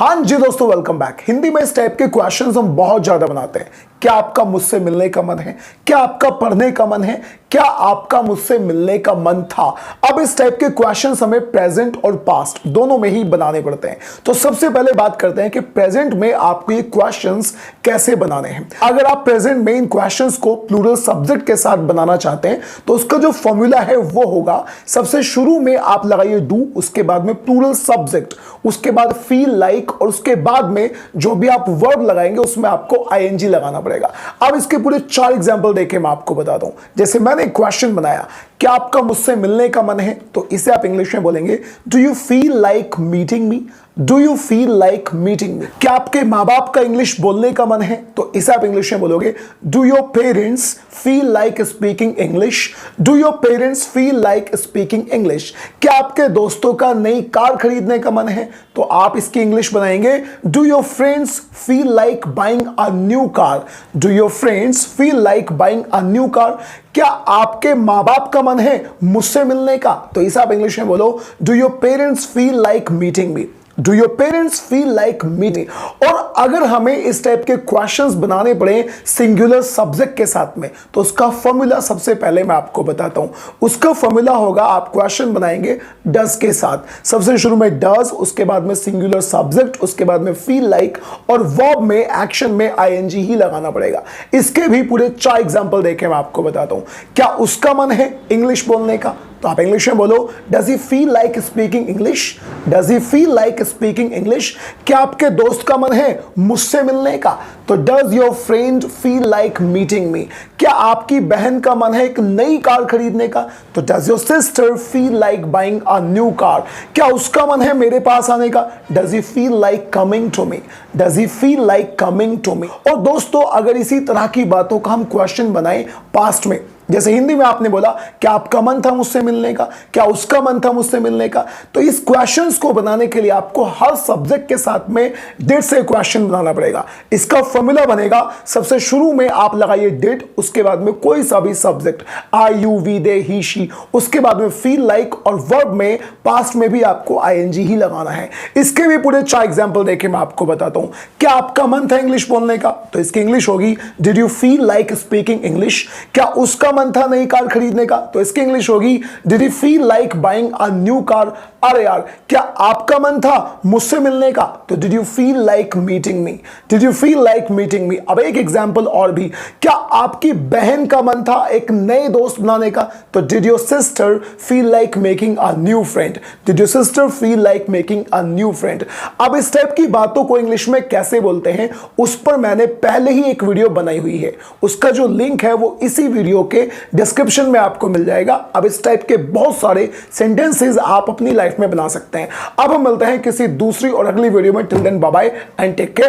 हाँ जी दोस्तों, welcome back. Hindi में इस टाइप के क्वेश्चंस हम बहुत ज्यादा बनाते हैं। क्या आपका मुझसे मिलने का मन है? क्या आपका पढ़ने का मन है? क्या आपका मुझसे मिलने का मन था? अब इस टाइप के क्वेश्चंस हमें प्रेजेंट और पास्ट दोनों में ही बनाने पड़ते हैं। तो सबसे पहले बात करते हैं कि प्रेजेंट में आपको ये क्वेश्चंस कैसे बनाने हैं। अगर आप प्रेजेंट में इन क्वेश्चंस को प्लूरल सब्जेक्ट के साथ बनाना चाहते हैं तो उसका जो फॉर्मूला है वो होगा, सबसे शुरू में आप लगाइए डू, उसके बाद में प्लूरल सब्जेक्ट, उसके बाद फील लाइक, और उसके बाद में जो भी आप वर्ब लगाएंगे उसमें आपको आईएनजी लगाना पड़ेगा। अब इसके पूरे 4 एग्जांपल देके मैं आपको बता दूं। जैसे मैंने एक क्वेश्चन बनाया, क्या आपका मुझसे मिलने का मन है? तो इसे आप इंग्लिश में बोलेंगे, do you feel like meeting me? Do you feel like meeting me? क्या आपके माँ बाप का इंग्लिश बोलने का मन है? तो इसे आप इंग्लिश में बोलोगे, do your parents feel like speaking English? Do your parents feel like speaking English? क्या आपके दोस्तों का नई कार खरीदने का मन है? तो आप इसकी इंग्लिश बनाएंगे, do your friends feel like buying a new car? Do your friends feel like buying a new car? क्या आपके माँ बाप का मन है मुझसे मिलने का? तो इसे आप इंग्लिश में बोलो, do your parents feel like meeting me? Do your parents feel like meeting? और अगर हमें इस टाइप के क्वेश्चंस बनाने पड़े सिंगुलर सब्जेक्ट के साथ में, तो उसका फॉर्मूला सबसे पहले मैं आपको बताता हूं। उसका फॉर्मूला होगा, आप क्वेश्चन बनाएंगे डज के साथ। सबसे शुरू में डज, उसके बाद में सिंगुलर सब्जेक्ट, उसके बाद में फील लाइक, और वर्ब में एक्शन में आईएनजी ही लगाना पड़ेगा। इसके भी पूरे 4 एग्जांपल देके मैं आपको बताता हूं। क्या उसका मन है इंग्लिश बोलने का? तो आप इंग्लिश में बोलो, does he feel like speaking English? Does he feel like speaking English? क्या आपके दोस्त का मन है मुझसे मिलने का? तो does your friend feel like meeting me? क्या आपकी बहन का मन है एक नई कार खरीदने का? तो does your sister feel like buying a new car? क्या उसका मन है मेरे पास आने का? Does he feel like coming to me? Does he feel like coming to me? और दोस्तों, अगर इसी तरह की बातों का हम क्वेश्चन बनाएं पास्ट में, जैसे हिंदी में आपने बोला, क्या आपका मन था मुझसे मिलने का? क्या उसका मन था मुझसे मिलने का? तो इस क्वेश्चंस को बनाने के लिए आपको हर सब्जेक्ट के साथ में डिड से क्वेश्चन बनाना पड़ेगा। इसका फॉर्मूला बनेगा, सबसे शुरू में आप लगाइए डिड, उसके बाद में कोई सा भी subject, I, you, we, they, he, she, उसके बाद में फील लाइक, और वर्ब में पास्ट में भी आपको आईएनजी ही लगाना है। इसके भी पूरे 4 एग्जांपल देके मैं आपको बताता हूं। क्या आपका मन था इंग्लिश बोलने का? तो इसकी इंग्लिश होगी, did you feel like speaking English? क्या उसका मन था नई कार खरीदने का? तो इसकी इंग्लिश होगी, did he feel like buying a new car? अरे यार, क्या आपका मन था मुझसे मिलने का? तो did you feel like meeting me? Did you feel like meeting me? अब एक एग्जांपल और भी, क्या आपकी बहन का मन था एक नए दोस्त बनाने का? तो did your sister feel like making a new friend? Did your sister feel like making a new friend? अब इस टाइप की बातों को इंग्लिश में कैसे बोलते हैं, उस पर मैंने पहले ही एक वीडियो बनाई हुई है। उसका जो लिंक है वो इसी वीडियो के डिस्क्रिप्शन में आपको मिल जाएगा। अब इस टाइप के बहुत सारे सेंटेंसेस आप अपनी लाइफ में बना सकते हैं। अब हम मिलते हैं किसी दूसरी और अगली वीडियो में। Till then bye bye and take care.